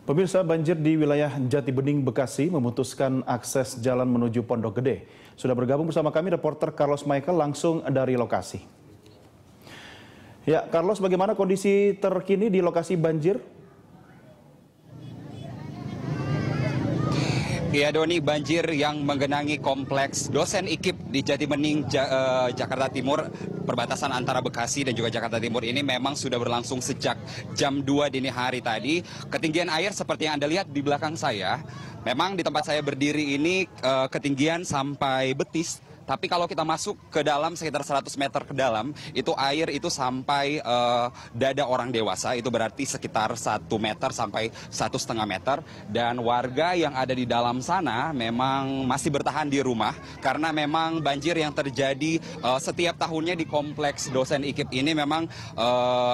Pemirsa, banjir di wilayah Jatibening, Bekasi memutuskan akses jalan menuju Pondok Gede. Sudah bergabung bersama kami reporter Carlos Michael langsung dari lokasi. Ya, Carlos, bagaimana kondisi terkini di lokasi banjir? Ya, Doni, banjir yang menggenangi kompleks dosen IKIP di Jatibening, Jakarta Timur, perbatasan antara Bekasi dan juga Jakarta Timur ini memang sudah berlangsung sejak jam 2 dini hari tadi. Ketinggian air seperti yang Anda lihat di belakang saya, memang di tempat saya berdiri ini ketinggian sampai betis. Tapi kalau kita masuk ke dalam sekitar 100 meter ke dalam, itu air itu sampai dada orang dewasa, itu berarti sekitar 1 meter sampai 1,5 meter. Dan warga yang ada di dalam sana memang masih bertahan di rumah, karena memang banjir yang terjadi setiap tahunnya di kompleks dosen IKIP ini memang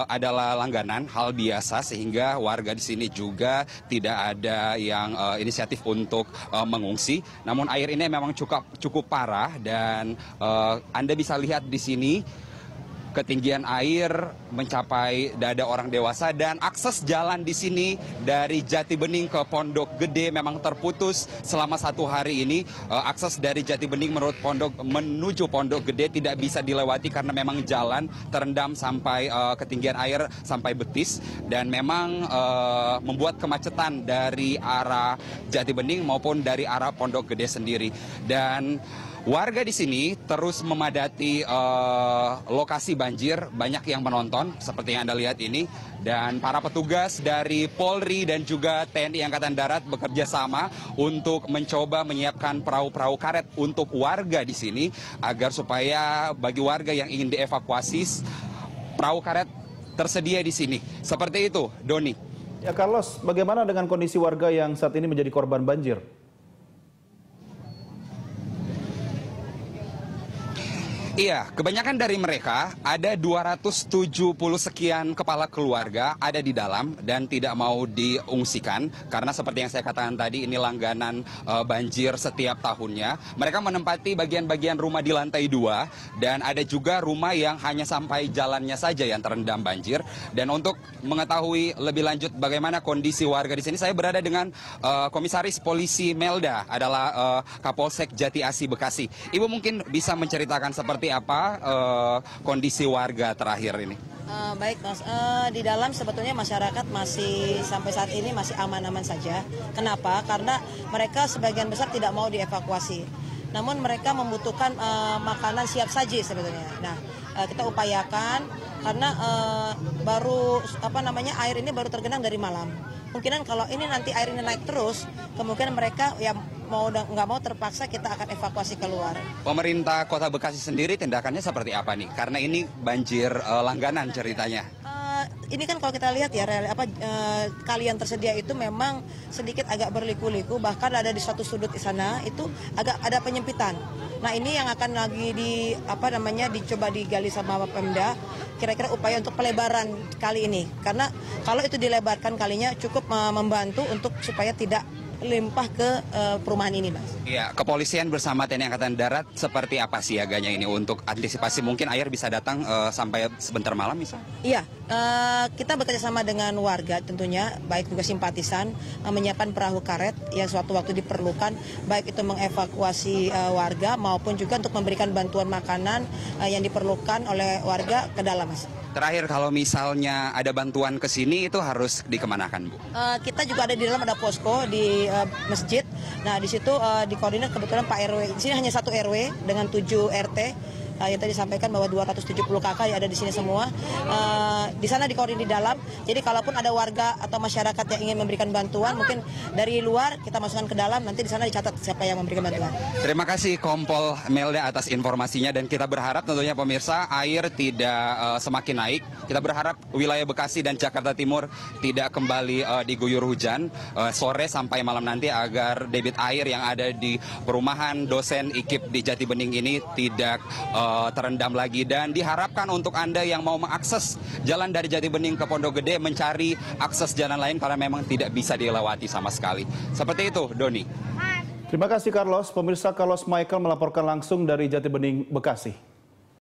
adalah langganan, hal biasa, sehingga warga di sini juga tidak ada yang inisiatif untuk mengungsi. Namun air ini memang cukup parah. Dan Anda bisa lihat di sini ketinggian air mencapai dada orang dewasa, dan akses jalan di sini dari Jatibening ke Pondok Gede memang terputus selama 1 hari ini. Akses dari Jatibening menuju Pondok Gede tidak bisa dilewati karena memang jalan terendam sampai ketinggian air sampai betis, dan memang membuat kemacetan dari arah Jatibening maupun dari arah Pondok Gede sendiri. Dan warga di sini terus memadati lokasi banjir, banyak yang menonton seperti yang Anda lihat ini. Dan para petugas dari Polri dan juga TNI Angkatan Darat bekerja sama untuk mencoba menyiapkan perahu-perahu karet untuk warga di sini, agar supaya bagi warga yang ingin dievakuasi, perahu karet tersedia di sini. Seperti itu, Doni. Ya, Carlos, bagaimana dengan kondisi warga yang saat ini menjadi korban banjir? Iya, kebanyakan dari mereka, ada 270 sekian kepala keluarga ada di dalam dan tidak mau diungsikan. Karena seperti yang saya katakan tadi, ini langganan banjir setiap tahunnya. Mereka menempati bagian-bagian rumah di lantai 2, dan ada juga rumah yang hanya sampai jalannya saja yang terendam banjir. Dan untuk mengetahui lebih lanjut bagaimana kondisi warga di sini, saya berada dengan Komisaris Polisi Melda, adalah Kapolsek Jati Asih Bekasi. Ibu mungkin bisa menceritakan seperti apa kondisi warga terakhir ini? Baik, Mas. Di dalam sebetulnya masyarakat masih sampai saat ini masih aman-aman saja. Kenapa? Karena mereka sebagian besar tidak mau dievakuasi. Namun mereka membutuhkan makanan siap saji sebetulnya. Nah, kita upayakan karena air ini baru tergenang dari malam. Mungkinan kalau ini nanti air ini naik terus, kemungkinan mereka yang nggak mau terpaksa kita akan evakuasi keluar. Pemerintah Kota Bekasi sendiri tindakannya seperti apa nih? Karena ini banjir langganan ceritanya. Ini kan kalau kita lihat ya, kali yang tersedia itu memang sedikit agak berliku-liku, bahkan ada di suatu sudut di sana itu agak ada penyempitan. Nah, ini yang akan lagi dicoba digali sama Pemda, kira-kira upaya untuk pelebaran kali ini. Karena kalau itu dilebarkan kalinya cukup membantu untuk supaya tidak limpah ke perumahan ini, Mas. Iya, kepolisian bersama TNI Angkatan Darat seperti apa siaganya ini untuk antisipasi mungkin air bisa datang sampai sebentar malam misalnya? Iya, kita bekerja sama dengan warga tentunya, baik juga simpatisan, menyiapkan perahu karet yang suatu waktu diperlukan, baik itu mengevakuasi warga maupun juga untuk memberikan bantuan makanan yang diperlukan oleh warga ke dalam, Mas. Terakhir, kalau misalnya ada bantuan ke sini itu harus dikemanakan, Bu? Kita juga ada di dalam, ada posko di masjid. Nah, di situ dikoordinir kebetulan Pak RW. Di sini hanya 1 RW dengan 7 RT. Yang tadi disampaikan bahwa 270 kakak yang ada di sini semua. Di sana dikoordinir di dalam. Jadi kalaupun ada warga atau masyarakat yang ingin memberikan bantuan, mungkin dari luar kita masukkan ke dalam, nanti di sana dicatat siapa yang memberikan bantuan. Terima kasih Kompol Melda atas informasinya, dan kita berharap tentunya pemirsa air tidak semakin naik. Kita berharap wilayah Bekasi dan Jakarta Timur tidak kembali diguyur hujan sore sampai malam nanti, agar debit air yang ada di perumahan dosen IKIP di Jatibening ini tidak terendam lagi. Dan diharapkan untuk Anda yang mau mengakses jalan dari Jatibening ke Pondok Gede mencari akses jalan lain karena memang tidak bisa dilewati sama sekali. Seperti itu, Doni. Terima kasih, Carlos. Pemirsa, Carlos Michael melaporkan langsung dari Jatibening, Bekasi.